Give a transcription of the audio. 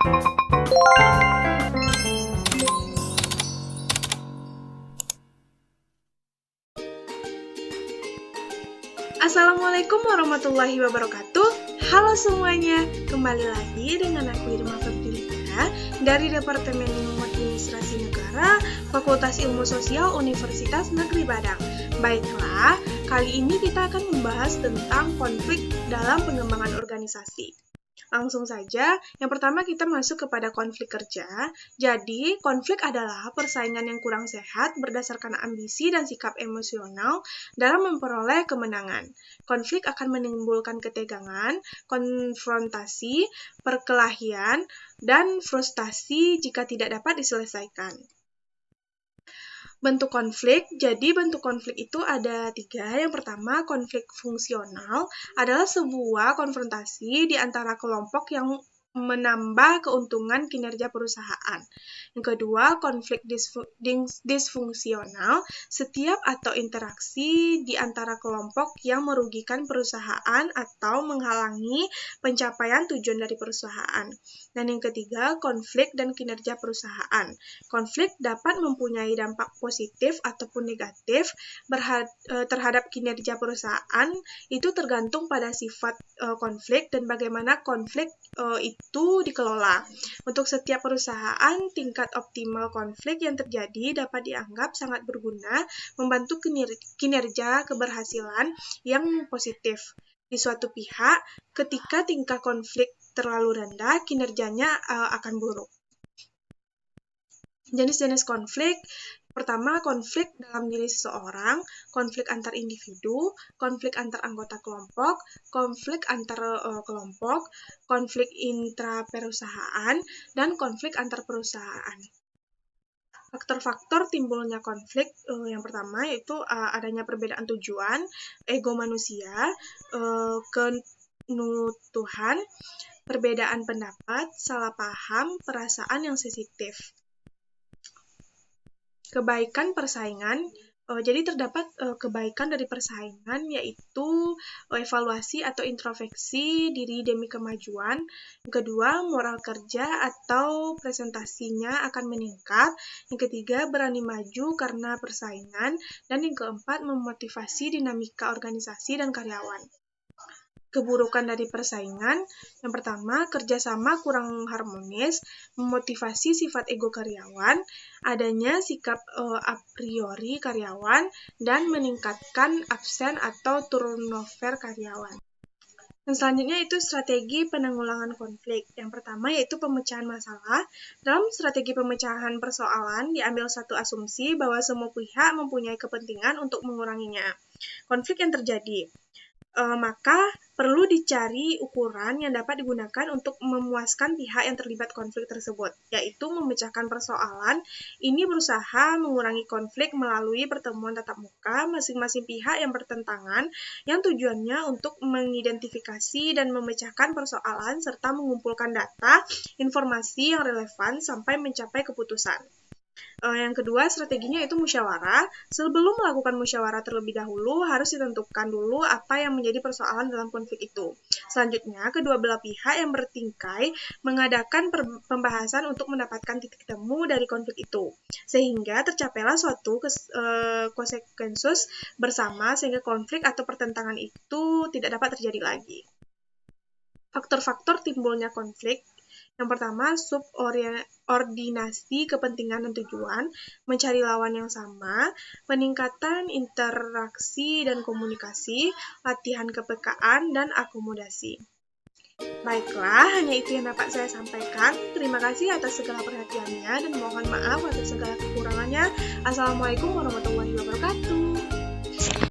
Assalamualaikum warahmatullahi wabarakatuh. Halo semuanya, kembali lagi dengan aku Irma Febriliana dari Departemen Ilmu Administrasi Negara, Fakultas Ilmu Sosial Universitas Negeri Padang. Baiklah, kali ini kita akan membahas tentang konflik dalam pengembangan organisasi. Langsung saja, yang pertama kita masuk kepada konflik kerja. Jadi, konflik adalah persaingan yang kurang sehat berdasarkan ambisi dan sikap emosional dalam memperoleh kemenangan. Konflik akan menimbulkan ketegangan, konfrontasi, perkelahian, dan frustasi jika tidak dapat diselesaikan. Bentuk konflik, jadi bentuk konflik itu ada 3. Yang pertama, konflik fungsional adalah sebuah konfrontasi di antara kelompok yang menambah keuntungan kinerja perusahaan. Yang kedua, konflik disfungsional, setiap atau interaksi di antara kelompok yang merugikan perusahaan atau menghalangi pencapaian tujuan dari perusahaan. Dan yang ketiga, konflik dan kinerja perusahaan. Konflik dapat mempunyai dampak positif ataupun negatif terhadap kinerja perusahaan. Itu tergantung pada sifat konflik dan bagaimana konflik itu dikelola. Untuk setiap perusahaan, tingkat optimal konflik yang terjadi dapat dianggap sangat berguna membantu kinerja keberhasilan yang positif. Di suatu pihak, ketika tingkat konflik terlalu rendah, kinerjanya akan buruk. Jenis-jenis konflik, pertama, konflik dalam diri seseorang, konflik antar individu, konflik antar anggota kelompok, konflik antar kelompok, konflik intraperusahaan, dan konflik antar perusahaan. Faktor-faktor timbulnya konflik yang pertama yaitu adanya perbedaan tujuan, ego manusia, kenutuhan, perbedaan pendapat, salah paham, perasaan yang sensitif. Kebaikan persaingan, jadi terdapat kebaikan dari persaingan yaitu evaluasi atau introspeksi diri demi kemajuan. Yang kedua, moral kerja atau presentasinya akan meningkat. Yang ketiga, berani maju karena persaingan. Dan yang keempat, memotivasi dinamika organisasi dan karyawan. Keburukan dari persaingan, yang pertama, kerjasama kurang harmonis, memotivasi sifat ego karyawan, adanya sikap a priori karyawan, dan meningkatkan absen atau turnover karyawan. Dan selanjutnya itu strategi penanggulangan konflik. Yang pertama yaitu pemecahan masalah. Dalam strategi pemecahan persoalan diambil satu asumsi bahwa semua pihak mempunyai kepentingan untuk menguranginya. Konflik yang terjadi. Maka perlu dicari ukuran yang dapat digunakan untuk memuaskan pihak yang terlibat konflik tersebut, yaitu memecahkan persoalan. Ini berusaha mengurangi konflik melalui pertemuan tatap muka masing-masing pihak yang bertentangan, yang tujuannya untuk mengidentifikasi dan memecahkan persoalan serta mengumpulkan data, informasi yang relevan sampai mencapai keputusan. Yang kedua, strateginya itu musyawarah. Sebelum melakukan musyawarah terlebih dahulu, harus ditentukan dulu apa yang menjadi persoalan dalam konflik itu. Selanjutnya, kedua belah pihak yang bertingkai mengadakan pembahasan untuk mendapatkan titik temu dari konflik itu. Sehingga tercapailah suatu konsensus bersama sehingga konflik atau pertentangan itu tidak dapat terjadi lagi. Faktor-faktor timbulnya konflik. Yang pertama, subordinasi kepentingan dan tujuan, mencari lawan yang sama, peningkatan interaksi dan komunikasi, latihan kepekaan, dan akomodasi. Baiklah, hanya itu yang dapat saya sampaikan. Terima kasih atas segala perhatiannya dan mohon maaf atas segala kekurangannya. Assalamualaikum warahmatullahi wabarakatuh.